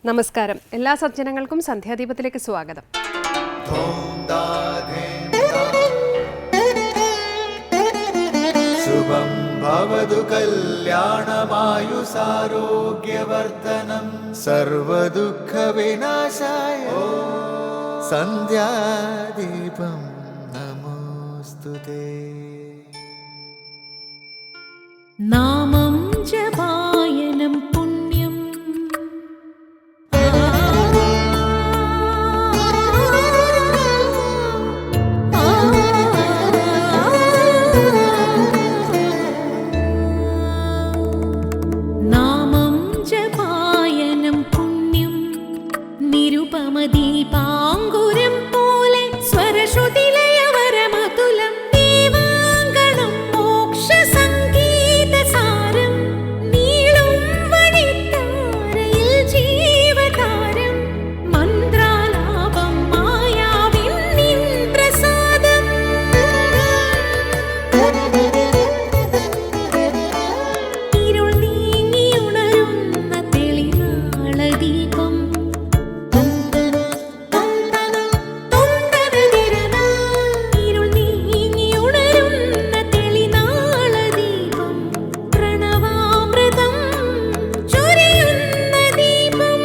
നമസ്കാരം. എല്ലാ സജ്ജനങ്ങൾക്കും സന്ധ്യാദീപത്തിലേക്ക് സ്വാഗതം. ശുഭം ഭവതു കല്യാണമായുസാരോഗ്യവർദ്ധനം സർവദുഃഖ വിനാശായ സന്ധ്യാദീപം നമോസ്തുതേ. നാമം ജപായനം പുണ്യം നാമം ജപായനം പുണ്യം നിരുപമദീപാങ്കുരം പോലെ സ്വരശ്രുതിലയവരമതുലം ദീവാങ്കണം മോക്ഷ സംഗീതസാരം നീളും വഴിത്താരയിൽ ജീവതാരം മന്ത്രാലാപം മായാവിൻ നിൻ പ്രസാദം ഇരുൾ നീങ്ങിയുണരുന്ന തെളിനാളദീപം ഇരുൾ നീങ്ങിയുണരുന്ന തെളിനാളദീപം പ്രണവാമൃതം ചൊരിയുന്ന ദീപം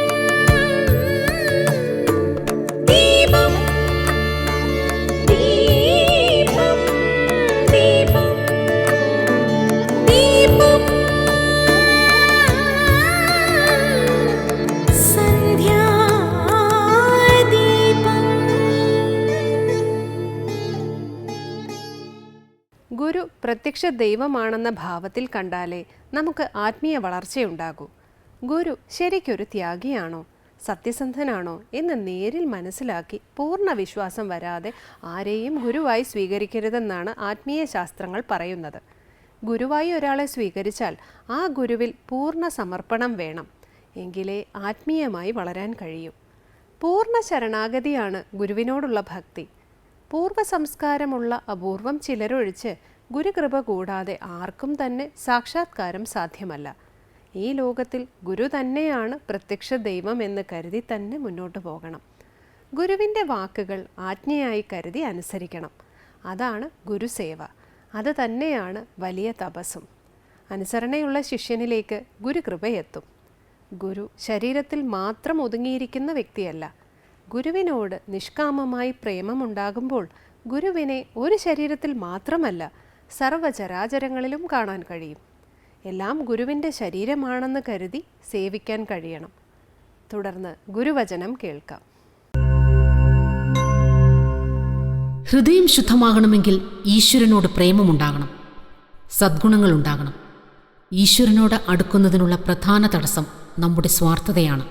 ദീപം ദീപം ദീപം ദീപം സന്ധ്യാദീപം. ഗുരു പ്രത്യക്ഷ ദൈവമാണെന്ന ഭാവത്തിൽ കണ്ടാലേ നമുക്ക് ആത്മീയ വളർച്ചയുണ്ടാകൂ. ഗുരു ശരിക്കൊരു ത്യാഗിയാണോ, സത്യസന്ധനാണോ എന്ന് നേരിൽ മനസ്സിലാക്കി പൂർണ്ണ വിശ്വാസം വരാതെ ആരെയും ഗുരുവായി സ്വീകരിക്കരുതെന്നാണ് ആത്മീയ ശാസ്ത്രങ്ങൾ പറയുന്നത്. ഗുരുവായി ഒരാളെ സ്വീകരിച്ചാൽ ആ ഗുരുവിൽ പൂർണ്ണ സമർപ്പണം വേണം. എങ്കിലേ ആത്മീയമായി വളരാൻ കഴിയൂ. പൂർണ്ണ ശരണാഗതിയാണ് ഗുരുവിനോടുള്ള ഭക്തി. പൂർവ്വ സംസ്കാരമുള്ള അപൂർവം ചിലരൊഴിച്ച് ഗുരുകൃപ കൂടാതെ ആർക്കും തന്നെ സാക്ഷാത്കാരം സാധ്യമല്ല. ഈ ലോകത്തിൽ ഗുരു തന്നെയാണ് പ്രത്യക്ഷ ദൈവം എന്ന് കരുതി തന്നെ മുന്നോട്ട് പോകണം. ഗുരുവിൻ്റെ വാക്കുകൾ ആജ്ഞയായി കരുതി അനുസരിക്കണം. അതാണ് ഗുരുസേവ. അത് തന്നെയാണ് വലിയ തപസ്സും. അനുസരണയുള്ള ശിഷ്യനിലേക്ക് ഗുരുകൃപയെത്തും. ഗുരു ശരീരത്തിൽ മാത്രം ഒതുങ്ങിയിരിക്കുന്ന വ്യക്തിയല്ല. ഗുരുവിനോട് നിഷ്കാമമായി പ്രേമമുണ്ടാകുമ്പോൾ ഗുരുവിനെ ഒരു ശരീരത്തിൽ മാത്രമല്ല സർവചരാചരങ്ങളിലും കാണാൻ കഴിയും. എല്ലാം ഗുരുവിൻ്റെ ശരീരമാണെന്ന് കരുതി സേവിക്കാൻ കഴിയണം. തുടർന്ന് ഗുരുവചനം കേൾക്കാം. ഹൃദയം ശുദ്ധമാകണമെങ്കിൽ ഈശ്വരനോട് പ്രേമമുണ്ടാകണം, സദ്ഗുണങ്ങളുണ്ടാകണം. ഈശ്വരനോട് അടുക്കുന്നതിനുള്ള പ്രധാന തടസ്സം നമ്മുടെ സ്വാർത്ഥതയാണ്.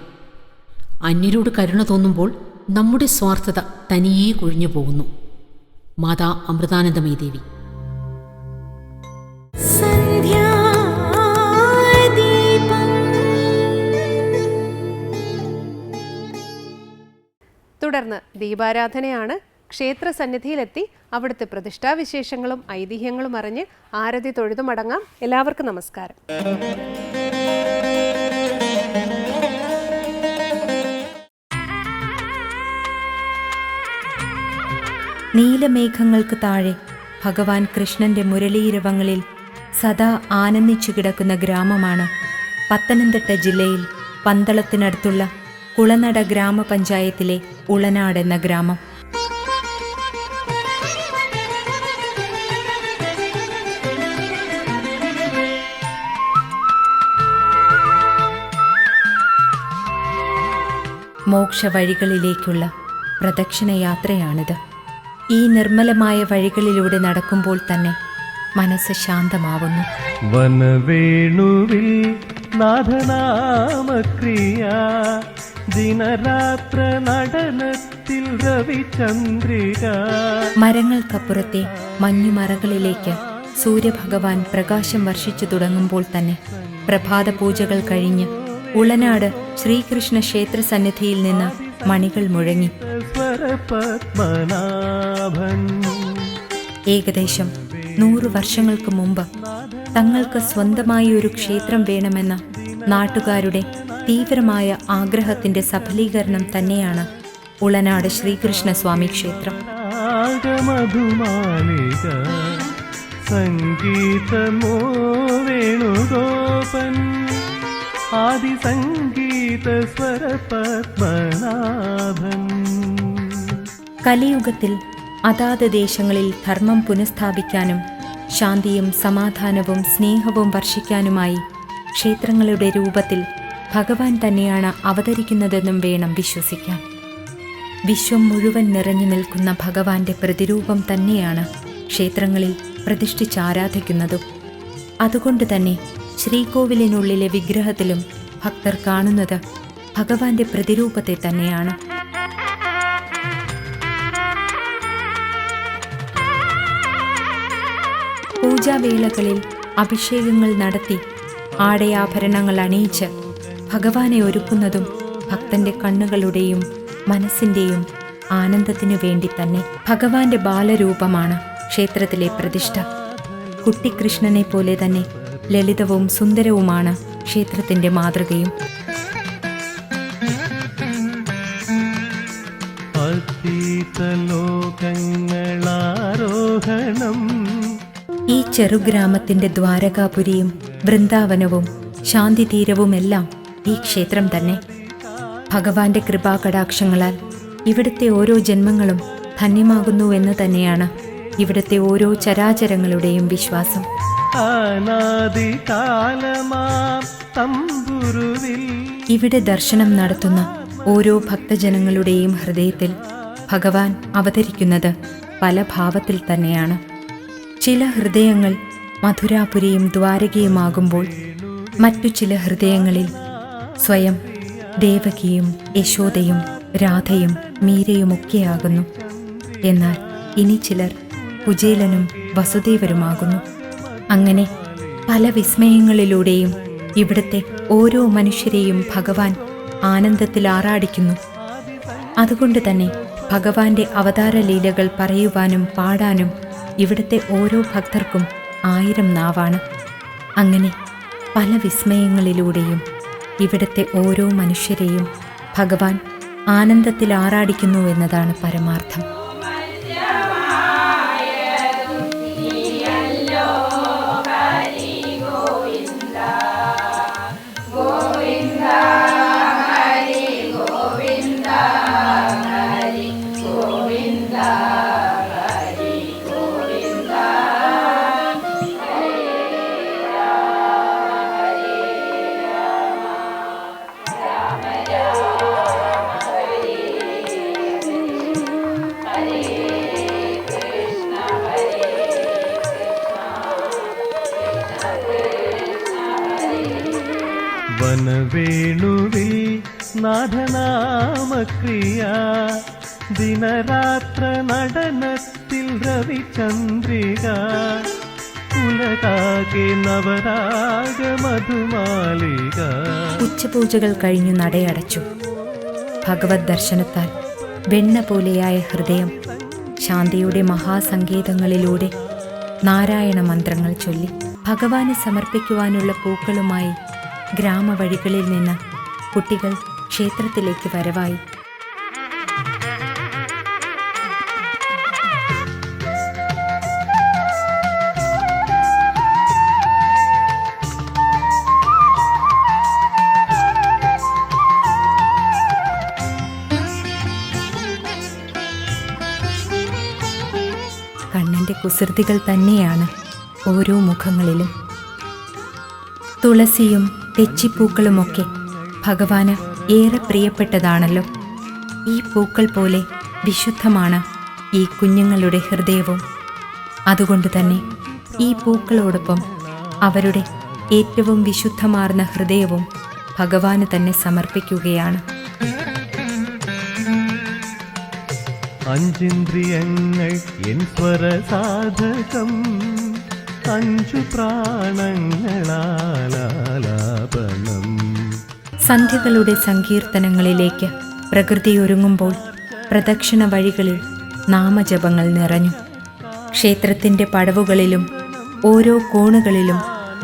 അന്യരോട് കരുണ തോന്നുമ്പോൾ നമ്മുടെ സ്വാർത്ഥത തനിയേ കൊഴിഞ്ഞു പോകുന്നു. മാതാ അമൃതാനന്ദമയി ദേവി. തുടർന്ന് ദീപാരാധനയാണ്. ക്ഷേത്ര സന്നിധിയിലെത്തി അവിടുത്തെ പ്രതിഷ്ഠാവിശേഷങ്ങളും ഐതിഹ്യങ്ങളും അറിഞ്ഞ് ആരതി തൊഴുതു മടങ്ങാം. എല്ലാവർക്കും നമസ്കാരം. നീലമേഘങ്ങൾക്ക് താഴെ ഭഗവാൻ കൃഷ്ണന്റെ മുരളീരവങ്ങളിൽ സദാ ആനന്ദിച്ചു കിടക്കുന്ന ഗ്രാമമാണ് പത്തനംതിട്ട ജില്ലയിൽ പന്തളത്തിനടുത്തുള്ള കുളനട ഗ്രാമപഞ്ചായത്തിലെ ഉളനാട് എന്ന ഗ്രാമം. മോക്ഷവഴികളിലേക്കുള്ള പ്രദക്ഷിണയാത്രയാണിത്. ഈ നിർമ്മലമായ വഴികളിലൂടെ നടക്കുമ്പോൾ തന്നെ മനസ്സ് ശാന്തമാവുന്നു. വനവേണുവിൽ നാഥനാമക്രിയ ദിനരാത്ര നടനത്തിൽ രവിചന്ദ്രിക. മരങ്ങൾക്കപ്പുറത്തെ മഞ്ഞുമറകളിലേക്ക് സൂര്യഭഗവാൻ പ്രകാശം വർഷിച്ചു തുടങ്ങുമ്പോൾ തന്നെ പ്രഭാത പൂജകൾ കഴിഞ്ഞ് ഉളനാട് ശ്രീകൃഷ്ണ ക്ഷേത്ര സന്നിധിയിൽ നിന്ന് മണികൾ മുഴങ്ങി. ഏകദേശം 100 വർഷങ്ങൾക്ക് മുമ്പ് തങ്ങൾക്ക് സ്വന്തമായി ഒരു ക്ഷേത്രം വേണമെന്ന നാട്ടുകാരുടെ തീവ്രമായ ആഗ്രഹത്തിൻ്റെ സഫലീകരണം തന്നെയാണ് ഉളനാട് ശ്രീകൃഷ്ണസ്വാമി ക്ഷേത്രം. രാഗമധുമാലിക സംഗീതമോ വേണുഗോപൻ ആദിസംഗീത സ്വര പത്മനാഭൻ. കലിയുഗത്തിൽ അതാത് ദേശങ്ങളിൽ ധർമ്മം പുനഃസ്ഥാപിക്കാനും ശാന്തിയും സമാധാനവും സ്നേഹവും വർഷിക്കാനുമായി ക്ഷേത്രങ്ങളുടെ രൂപത്തിൽ ഭഗവാൻ തന്നെയാണ് അവതരിക്കുന്നതെന്നും വേണം വിശ്വസിക്കാൻ. വിശ്വം മുഴുവൻ നിറഞ്ഞു നിൽക്കുന്ന ഭഗവാന്റെ പ്രതിരൂപം തന്നെയാണ് ക്ഷേത്രങ്ങളിൽ പ്രതിഷ്ഠിച്ചാരാധിക്കുന്നതും. അതുകൊണ്ട് തന്നെ ശ്രീകോവിലിനുള്ളിലെ വിഗ്രഹത്തിലും ഭക്തർ കാണുന്നത് ഭഗവാന്റെ പ്രതിരൂപത്തെ തന്നെയാണ്. പൂജാവേളകളിൽ അഭിഷേകങ്ങൾ നടത്തി ആടയാഭരണങ്ങൾ അണിയിച്ച് ഭഗവാനെ ഒരുക്കുന്നതും ഭക്തന്റെ കണ്ണുകളുടെയും മനസ്സിന്റെയും ആനന്ദത്തിനു വേണ്ടി തന്നെ. ഭഗവാന്റെ ബാലരൂപമാണ് ക്ഷേത്രത്തിലെ പ്രതിഷ്ഠ. കുട്ടിക്കൃഷ്ണനെ പോലെ തന്നെ ലളിതവും സുന്ദരവുമാണ് ക്ഷേത്രത്തിന്റെ മാതൃകയും. അതീതലോകങ്ങളാരോഹണം. ഈ ചെറുഗ്രാമത്തിന്റെ ദ്വാരകാപുരിയും വൃന്ദാവനവും ശാന്തിതീരവുമെല്ലാം ഈ ക്ഷേത്രം തന്നെ. ഭഗവാന്റെ കൃപാകടാക്ഷങ്ങളാൽ ഇവിടുത്തെ ഓരോ ജന്മങ്ങളും ധന്യമാകുന്നുവെന്ന് തന്നെയാണ് ഇവിടുത്തെ ഓരോ ചരാചരങ്ങളുടെയും വിശ്വാസം. അനാദികാലമാം തമ്പുരുവിൽ ഇവിടെ ദർശനം നടത്തുന്ന ഓരോ ഭക്തജനങ്ങളുടെയും ഹൃദയത്തിൽ ഭഗവാൻ അവതരിക്കുന്നത് പല ഭാവത്തിൽ തന്നെയാണ്. ചില ഹൃദയങ്ങൾ മധുരാപുരിയും ദ്വാരകയുമാകുമ്പോൾ മറ്റു ചില ഹൃദയങ്ങളിൽ സ്വയം ദേവകിയും യശോദയും രാധയും മീരയുമൊക്കെയാകുന്നു. എന്നാൽ ഇനി ചിലർ കുചേലനും വസുദേവരുമാകുന്നു. അങ്ങനെ പല വിസ്മയങ്ങളിലൂടെയും ഇവിടുത്തെ ഓരോ മനുഷ്യരെയും ഭഗവാൻ ആനന്ദത്തിൽ ആറാടിക്കുന്നു. അതുകൊണ്ട് തന്നെ ഭഗവാന്റെ അവതാര ലീലകൾ പറയുവാനും പാടാനും ഇവിടുത്തെ ഓരോ ഭക്തർക്കും 1000 നാവാണ്. അങ്ങനെ പല വിസ്മയങ്ങളിലൂടെയും ഇവിടുത്തെ ഓരോ മനുഷ്യരെയും ഭഗവാൻ ആനന്ദത്തിൽ ആറാടിക്കുന്നു എന്നതാണ് പരമാർത്ഥം. വനവേണുവിൽ നാഥനാമക്രിയ ദിനരാത്ര നടനത്തിൽ രവിചന്ദ്രിക ഉലകാകെ നവരാഗ മധുമാലിക. ഉച്ചപൂജകൾ കഴിഞ്ഞു നടയടച്ചു. ഭഗവത് ദർശനത്താൽ വെണ്ണ പോലെയായ ഹൃദയം ശാന്തിയുടെ മഹാസങ്കേതങ്ങളിലൂടെ നാരായണ മന്ത്രങ്ങൾ ചൊല്ലി ഭഗവാന് സമർപ്പിക്കുവാനുള്ള പൂക്കളുമായി ഗ്രാമവഴികളിൽ നിന്ന് കുട്ടികൾ ക്ഷേത്രത്തിലേക്ക് വരവായി. കണ്ണന്റെ കുസൃതികൾ തന്നെയാണ് ഓരോ മുഖങ്ങളിലും. തുളസിയും തെച്ചിപ്പൂക്കളുമൊക്കെ ഭഗവാന് ഏറെ പ്രിയപ്പെട്ടതാണല്ലോ. ഈ പൂക്കൾ പോലെ വിശുദ്ധമാണ് ഈ കുഞ്ഞുങ്ങളുടെ ഹൃദയവും. അതുകൊണ്ട് തന്നെ ഈ പൂക്കളോടൊപ്പം അവരുടെ ഏറ്റവും വിശുദ്ധമാർന്ന ഹൃദയവും ഭഗവാന് തന്നെ സമർപ്പിക്കുകയാണ്. അഞ്ചിന്ദ്രിയങ്ങൾ എൻ സ്വരസാധകം 5 പ്രാണങ്ങളാലാപനം. സന്ധ്യകളുടെ സങ്കീർത്തനങ്ങളിലേക്ക് പ്രകൃതിയൊരുങ്ങുമ്പോൾ പ്രദക്ഷിണ വഴികളിൽ നാമജപങ്ങൾ നിറഞ്ഞു. ക്ഷേത്രത്തിൻ്റെ പടവുകളിലും ഓരോ കോണുകളിലും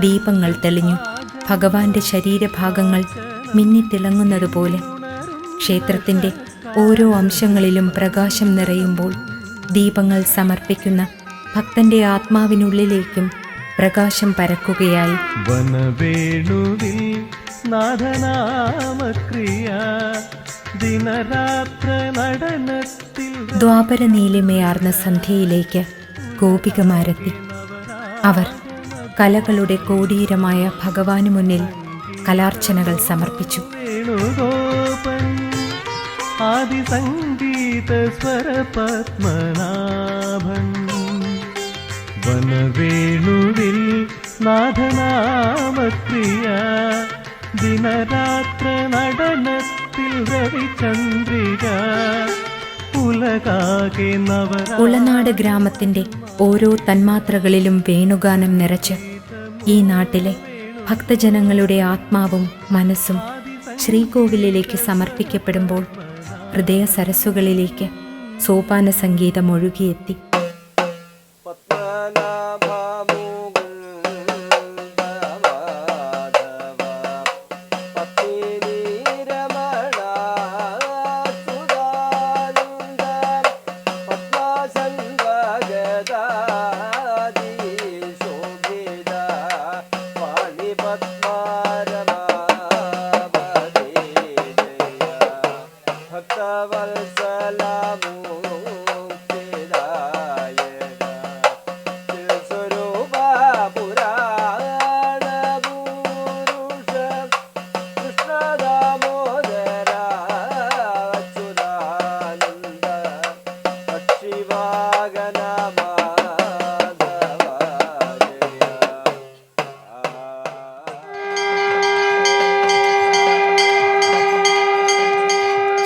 ദീപങ്ങൾ തെളിഞ്ഞു. ഭഗവാന്റെ ശരീരഭാഗങ്ങൾ മിന്നിത്തിളങ്ങുന്നതുപോലെ ക്ഷേത്രത്തിൻ്റെ ഓരോ അംശങ്ങളിലും പ്രകാശം നിറയുമ്പോൾ ദീപങ്ങൾ സമർപ്പിക്കുന്ന ഭക്തന്റെ ആത്മാവിനുള്ളിലേക്കും പ്രകാശം പരക്കുകയായി. വനവേണുവിൽ നാഥനാമക്രിയ ദിനരാത്ര നടനത്തിൽ ദ്വാപര നീലിമയാർന്ന സന്ധ്യയിലേക്ക് ഗോപികമാരെത്തി. അവർ കലകളുടെ കോടീരമായ ഭഗവാന് മുന്നിൽ കലാർച്ചനകൾ സമർപ്പിച്ചു. വേണുഗോപൻ ആദിസംഗീത സ്വരപത്മനാഭൻ വനവേണുവിൽ നാഥനാമക്രിയ ദിനരാത്ര നടനത്തിൽ രവിചന്ദ്രിക ഉലകാകെ ഉളനാട് ഗ്രാമത്തിൻ്റെ ഓരോ തന്മാത്രകളിലും വേണുഗാനം നിറച്ച് ഈ നാട്ടിലെ ഭക്തജനങ്ങളുടെ ആത്മാവും മനസ്സും ശ്രീകോവിലിലേക്ക് സമർപ്പിക്കപ്പെടുമ്പോൾ ഹൃദയ സരസ്സുകളിലേക്ക് സോപാന സംഗീതം ഒഴുകിയെത്തി.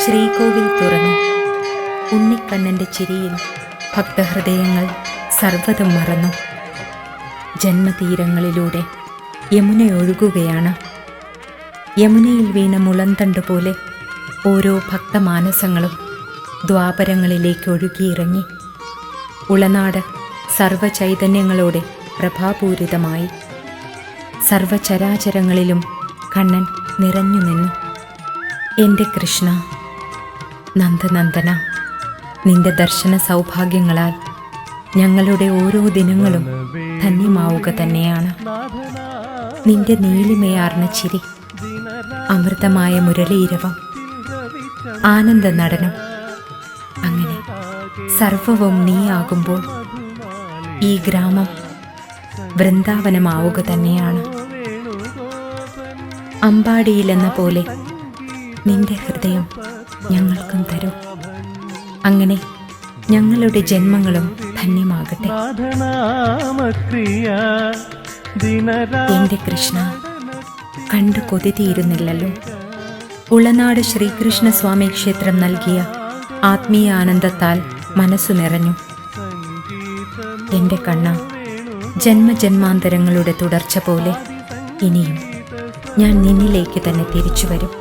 ശ്രീകോവിൽ തുറന്നു. ഉണ്ണിക്കണ്ണൻ്റെ ചിരിയിൽ ഭക്തഹൃദയങ്ങൾ സർവ്വതും മറന്നു. ജന്മതീരങ്ങളിലൂടെ യമുന ഒഴുകുകയാണ്. യമുനയിൽ വീണ മുളന്തണ്ട് പോലെ ഓരോ ഭക്തമാനസങ്ങളും ദ്വാപരങ്ങളിലേക്ക് ഒഴുകിയിറങ്ങി. ഉളനാട് സർവചൈതന്യങ്ങളോടെ പ്രഭാപൂരിതമായി. സർവചരാചരങ്ങളിലും കണ്ണൻ നിറഞ്ഞു നിന്നു. എൻ്റെ കൃഷ്ണ, നന്ദനന്ദന, നിന്റെ ദർശന സൗഭാഗ്യങ്ങളാൽ ഞങ്ങളുടെ ഓരോ ദിനങ്ങളും ധന്യമാവുക തന്നെയാണ്. നിന്റെ നീലിമയാർന്ന ചിരി, അമൃതമായ മുരളീരവം, ആനന്ദ നടനം, അങ്ങനെ സർവവും നീയാകുമ്പോൾ ഈ ഗ്രാമം വൃന്ദാവനമാവുക തന്നെയാണ്. അമ്പാടിയിലെന്ന പോലെ നിന്റെ ഹൃദയം ഞങ്ങൾക്കും തരൂ. അങ്ങനെ ഞങ്ങളുടെ ജന്മങ്ങളും ധന്യമാകട്ടെ. എന്റെ കൃഷ്ണ, കണ്ടു കൊതി തീരുന്നില്ലല്ലോ. ഉളനാട് ശ്രീകൃഷ്ണസ്വാമി ക്ഷേത്രം നൽകിയ ആത്മീയ ആനന്ദത്താൽ മനസ്സു നിറഞ്ഞു. എന്റെ കണ്ണ, ജന്മജന്മാന്തരങ്ങളുടെ തുടർച്ച പോലെ ഇനിയും ഞാൻ നിന്നിലേക്ക് തന്നെ തിരിച്ചു വരും.